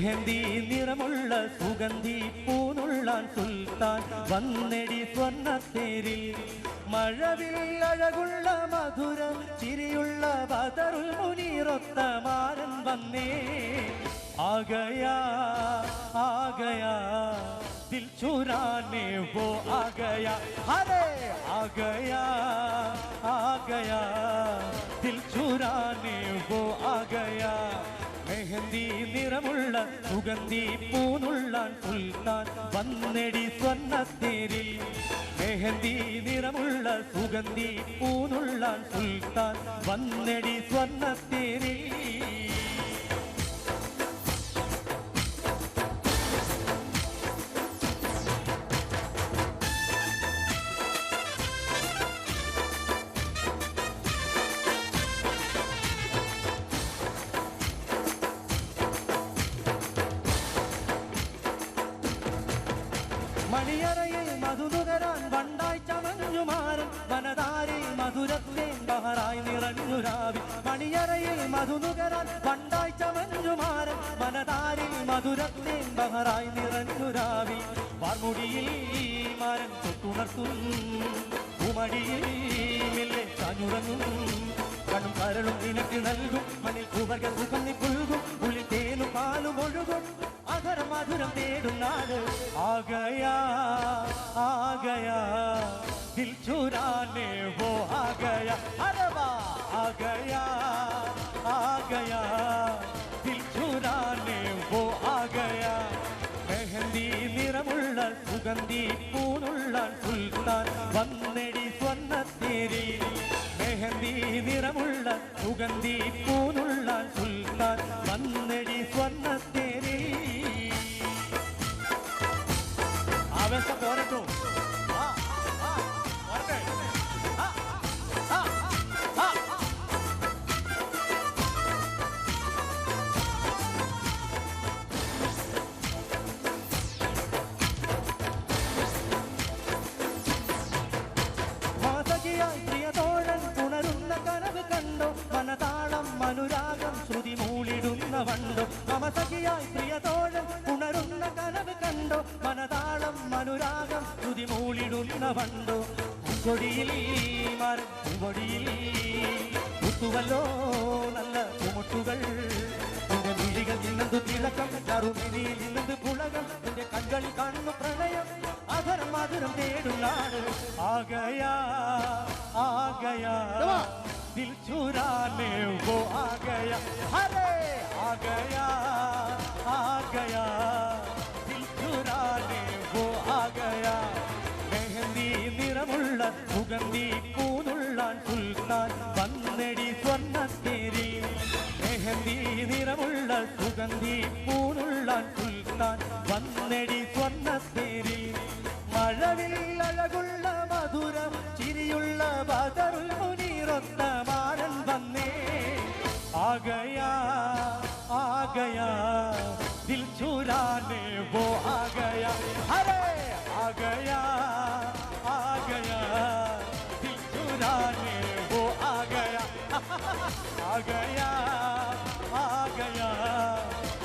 മെഹന്തി നിറമുള്ള സുഗന്ധി പൂനുള്ളാൻ സുൽത്താൻ വന്നെടി സ്വർണ്ണത്തേരിൽ മഴവിൽ അഴകുള്ള മധുരം ചിരിയുള്ള ബദറുൽ മുനീറൊത്ത മാരൻ വന്നേ ആഗയാ ആഗയാ दिल चुराने वो आ गया अरे आ गया दिल चुराने वो आ गया മെഹന്തി നിറമുള്ള സുഗന്ധി പൂനുള്ളാൻ സുൽത്താൻ വന്നെടി സ്വർണ്ണത്തേരിൽ മെഹന്തി നിറമുള്ള സുഗന്ധി പൂനുള്ളാൻ സുൽത്താൻ വന്നെടി സ്വർണ്ണത്തേരിൽ മണിയറയിൽ മധുനുകരാൻ വണ്ടായി ചമഞ്ഞുമാരൻ വനതാരിൽ മധുരത്തെ ബഹറായി നിറഞ്ഞു രാവി മണിയറയിൽ മധുനുകരാൻ വണ്ടായി ചമഞ്ഞുമാരൻ വനതാരിൽ മധുരത്തെ ബഹറായി നിറഞ്ഞു രാവി വാർമുടിയിൽ മാരൻ തൊട്ടുണർത്തും ഉമടിയിൽ മെല്ലെ ചാഞ്ഞുറങ്ങും കണ്ണും കരളും നിനക്ക് നൽകും മണിൽ കുവർകൾ സുഗന്ധി പുൽകും ഉള്ളിൽ തേനും പാലും ഒഴുകും അധരം മധുരം തേടും നാട് ആഗയാ ദിൽ ചുരാനെ വോ ആഗയാ അരെ വാ ആഗയാ ദിൽ ചുരാനെ വോ ആഗയാ മെഹന്തി നിറമുള്ള സുഗന്ധി പൂനുള്ളാൻ സുൽത്താൻ വന്നെടി സ്വർണ്ണത്തേരി മെഹന്തി നിറമുള്ള സുഗന്ധി പൂനുള്ളാൻ സുൽത്താൻ വന്നെടി സ്വർണ്ണത്തേരി ആവേശം പോരട്ടോ പ്രിയതോഴൻ പുണരുന്ന കനവ് കണ്ടോ മനതാളം അനുരാഗം ശ്രുതി മൂളിടുന്ന വണ്ടോ മമസഖിയായി പ്രിയതോഴൻ പുണരുന്ന കനവ് കണ്ടോ മനതാളം അനുരാഗം ശ്രുതി മൂളിടുന്ന വണ്ടോ കൊടിയിൽ മരപ്പൊടിയിൽ കുത്തുവല്ലോ നല്ല പൂമുട്ടുകൾ നിന്റെ വിഴികൾ ഇന്നത് തിളക്കം കറുമിനിയിൽ ഇന്നത് പുളകം നിന്റെ കണ്ണുകളിൽ കാണുന്ന പ്രണയം അധരം മധുരം തേടും നാട് ആഗയാ दिल चुराने वो आ गया अरे आ गया दिल चुराने वो आ गया മെഹന്തി നിറമുള്ള സുഗന്ധി പൂനുള്ളാൻ സുൽത്താൻ വന്നെടി സ്വർണ്ണത്തേരി മെഹന്തി നിറമുള്ള സുഗന്ധി പൂനുള്ളാൻ സുൽത്താൻ വന്നെടി സ്വർണ്ണത്തേരി മഴവിൽ അഴകുള്ള മധുരം ചിരിയുള്ള ബദറുൽ മുനീറൊത്ത മാരൻ വന്നേ ആഗയാ ദിൽ ചുരാനെ വോ ആഗയാ അരെ ആഗയാ ദിൽ ചുരാനെ വോ ആഗയാ ആഗയാ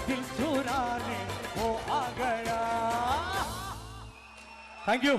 ദിൽ ചുരാനെ വോ ആഗയാ Thank you.